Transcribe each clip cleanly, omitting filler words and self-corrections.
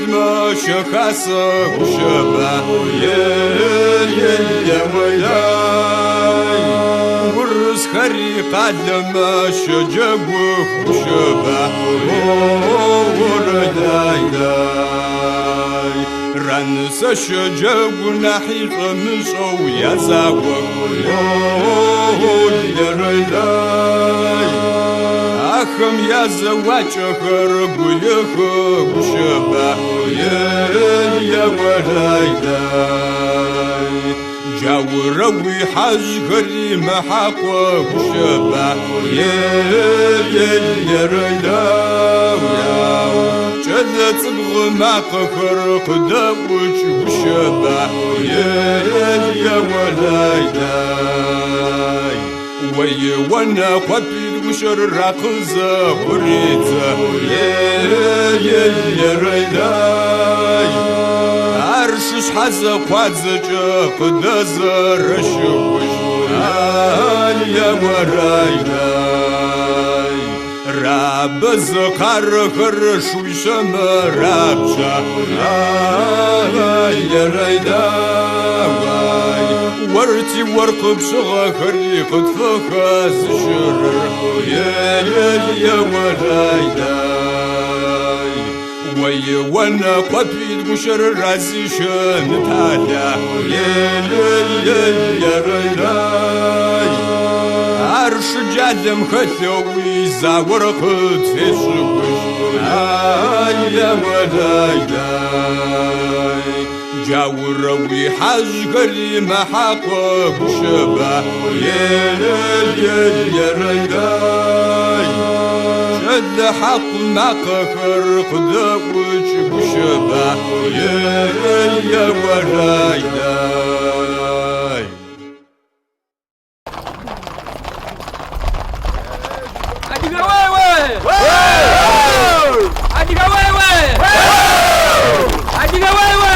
ما شخصا وشبا يا وياي ورس خريقة لما شجبوك وشبا ورداي رنس شجب نحيق مشو يا زاوك يا رداي أخم يا زواج خرب ويخب وشبا يا ورايداي جاو روي حج غري محاقوا وشبا يا رايداي جذا تبغى ما قخر قدوش وشبا يا ورايداي وي وانا قبيل وشر راقزة وريتة يا رايداي عرشش حزة قوازة قدازة رشوش يا ورايداي رابز قار خرش وشم رابشا يا رايداي ورتي ورقب شغا خريق تفخاز شرر يا ورايداي وي وانا قبيل مشر رازي شن تالا يا رايداي عرش جادم خثوي زاور قد في شوش يا ورايداي جاوروي حج قري محاقوا بشبا يا رايداي شد حق ما قخر قدوش بشبا يا ورايداي Adiga wewe! Adiga wewe! Adiga wewe!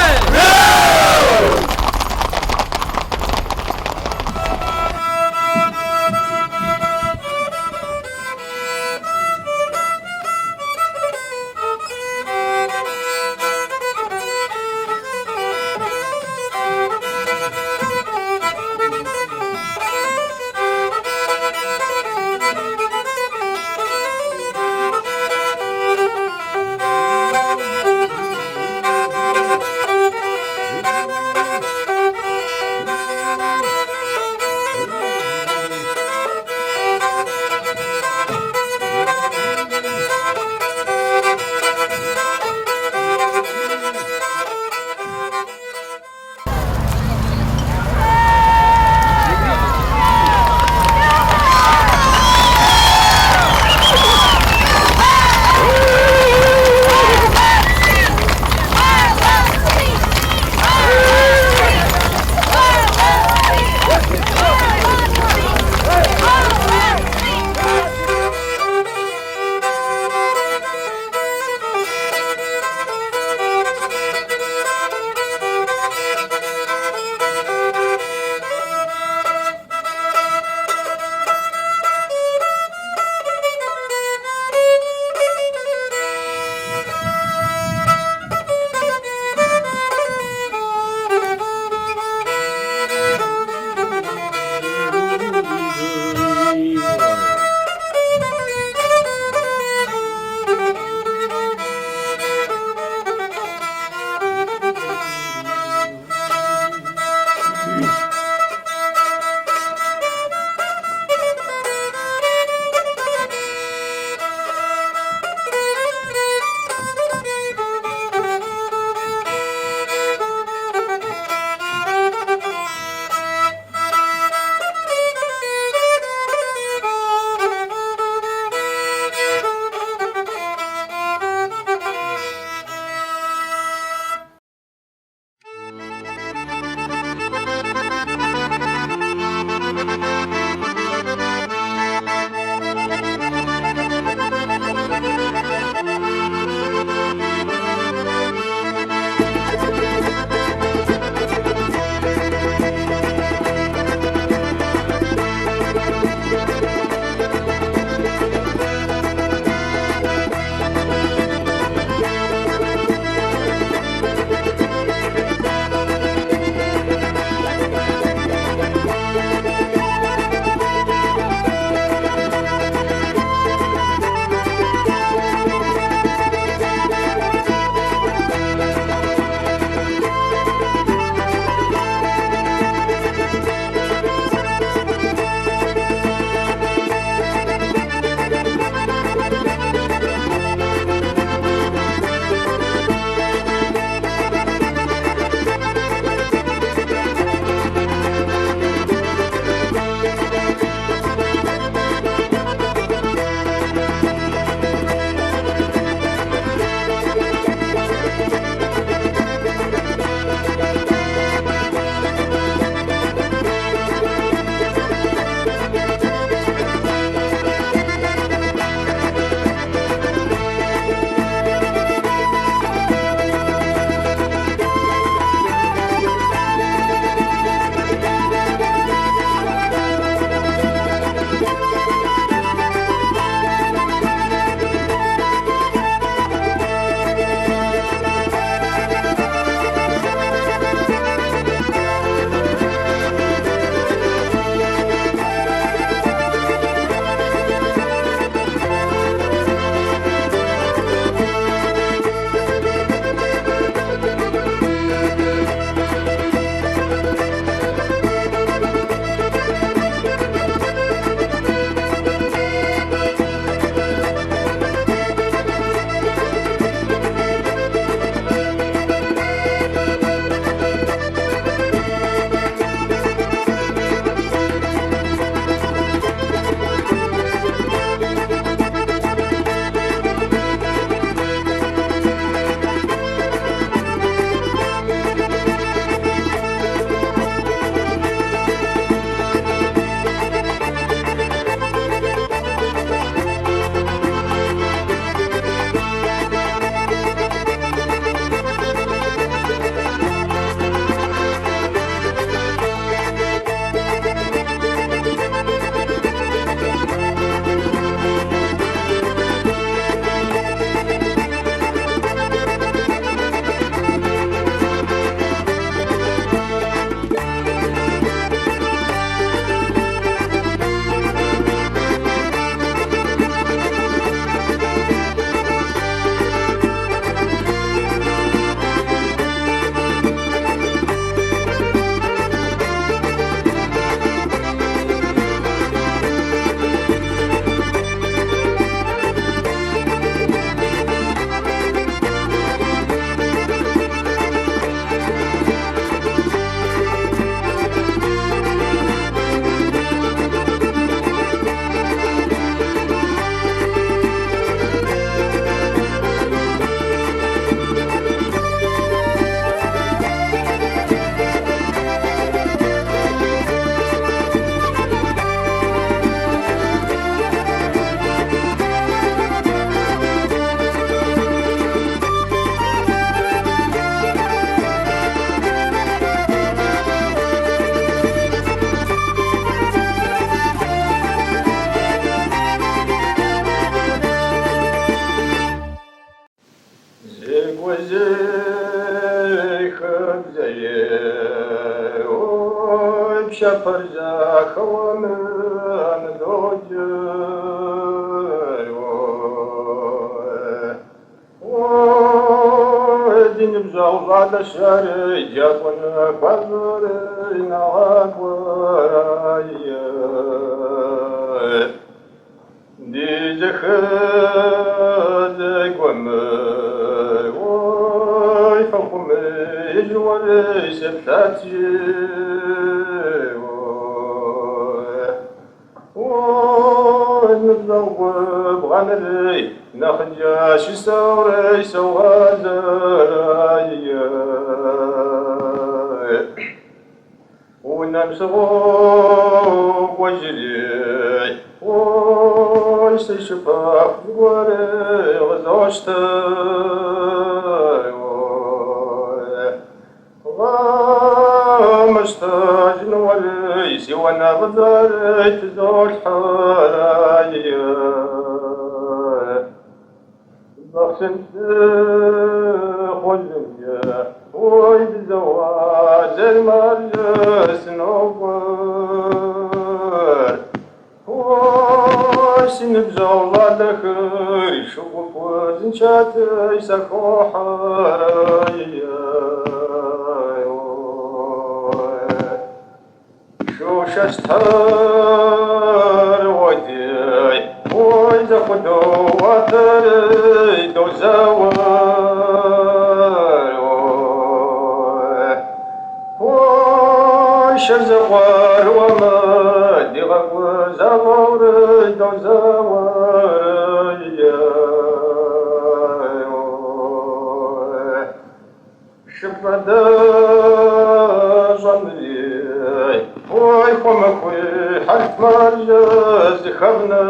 خبزي وبشفر زاخ ومن دوجر ودين بزوز على الشارع جابنا قبرنا ورايا دي زخدك ومي وي فخمي جوالي سبتاتي ونضرب غنري نخجاش سوري سوازاي ونمسغوك وجري ويستشفاق وري غزوشتاي ومشتاج نولي سوانا بذاري تزول حراي بخشنت خليا ويد زواج المرجس نوبر وشن بزولا دخل شوف وزن شاتي سخو حرايا شو شستر ودي وإذا خدو وثري دو زوار وشزوار وما دي غو زوار دو زوار شبدا جمري وي خمكوي حرف مرجز خبنا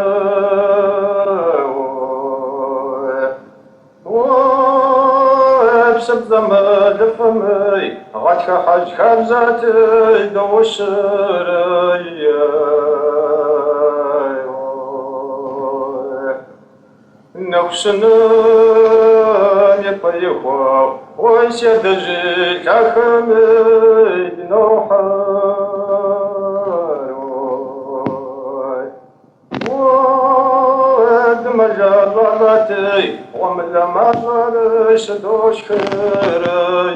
وبسب زمان فمي غاتك حاج خبزاتي دوشري نوشنم يبايخو ويسيدجي كاخمي نوحار مجال ضلتي ومن لما صار شدوش خيري